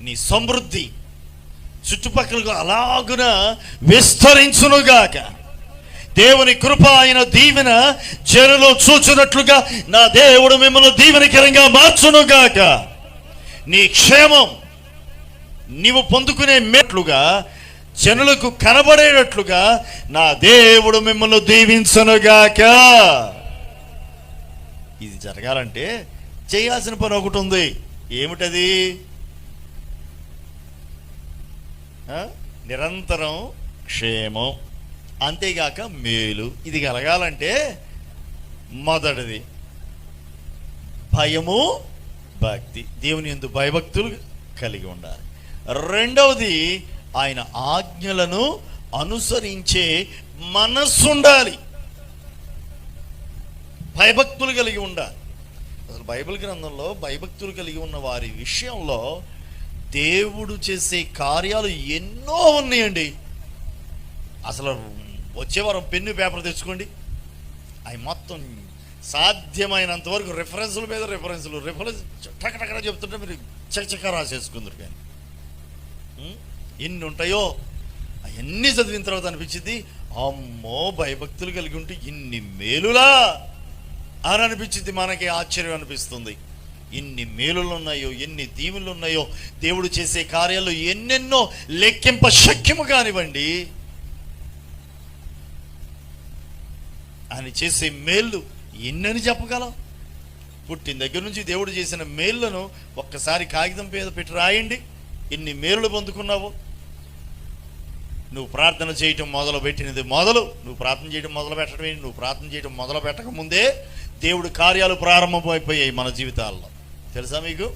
నీ సమృద్ధి చుట్టుపక్కలకు అలాగున విస్తరించునుగాక. దేవుని కృప ఆయన దీవెన జనులు చూచున్నట్లుగా నా దేవుడు మిమ్మల్ని దీవెనకరంగా మార్చునుగాక. నీ క్షేమం నీవు పొందుకునే మెట్లుగా జనులకు కనబడేటట్లుగా నా దేవుడు మిమ్మల్ని దీవించునుగాక. ఇది జరగాలంటే చేయాల్సిన పని ఒకటి ఉంది. ఏమిటది? నిరంతరం క్షేమం, అంతేగాక మేలు. ఇది కలగాలంటే మొదటిది భయము, భక్తి, దేవుని యందు భయభక్తులు కలిగి ఉండాలి. రెండవది ఆయన ఆజ్ఞలను అనుసరించే మనస్సు ఉండాలి, భయభక్తులు కలిగి ఉండాలి. అసలు బైబిల్ గ్రంథంలో భయభక్తులు కలిగి ఉన్న వారి విషయంలో దేవుడు చేసే కార్యాలు ఎన్నో ఉన్నాయండి. అసలు వచ్చే వారం పెన్ను పేపర్ తెచ్చుకోండి, అవి మొత్తం సాధ్యమైనంత వరకు రిఫరెన్సుల మీద రిఫరెన్స్ టకటకడ చెప్తుంటే మీరు చకచక రాసేసుకుందరు. కానీ ఎన్ని ఉంటాయో అవన్నీ చదివిన తర్వాత అనిపించింది, అమ్మో భయభక్తులు కలిగి ఉంటే ఇన్ని మేలులా అని అనిపించింది. మనకి ఆశ్చర్యం అనిపిస్తుంది. ఎన్ని మేలులు ఉన్నాయో, ఎన్ని దీవులు ఉన్నాయో, దేవుడు చేసే కార్యాలు ఎన్నెన్నో లెక్కింప శక్యము కానివ్వండి. ఆయన చేసే మేళ్ళు ఎన్నని చెప్పగలం? పుట్టిన దగ్గర నుంచి దేవుడు చేసిన మేళ్లను ఒక్కసారి కాగితం మీద పెట్టి రాయండి, ఎన్ని మేలులు పొందుకున్నావో. నువ్వు ప్రార్థన చేయటం మొదలు పెట్టినది మొదలు, నువ్వు ప్రార్థన చేయడం మొదలు పెట్టడం ఏంటి? నువ్వు ప్రార్థన చేయడం మొదలు పెట్టక ముందే దేవుడు కార్యాలు ప్రారంభమైపోయాయి మన జీవితాల్లో. తెలుసా మీకు?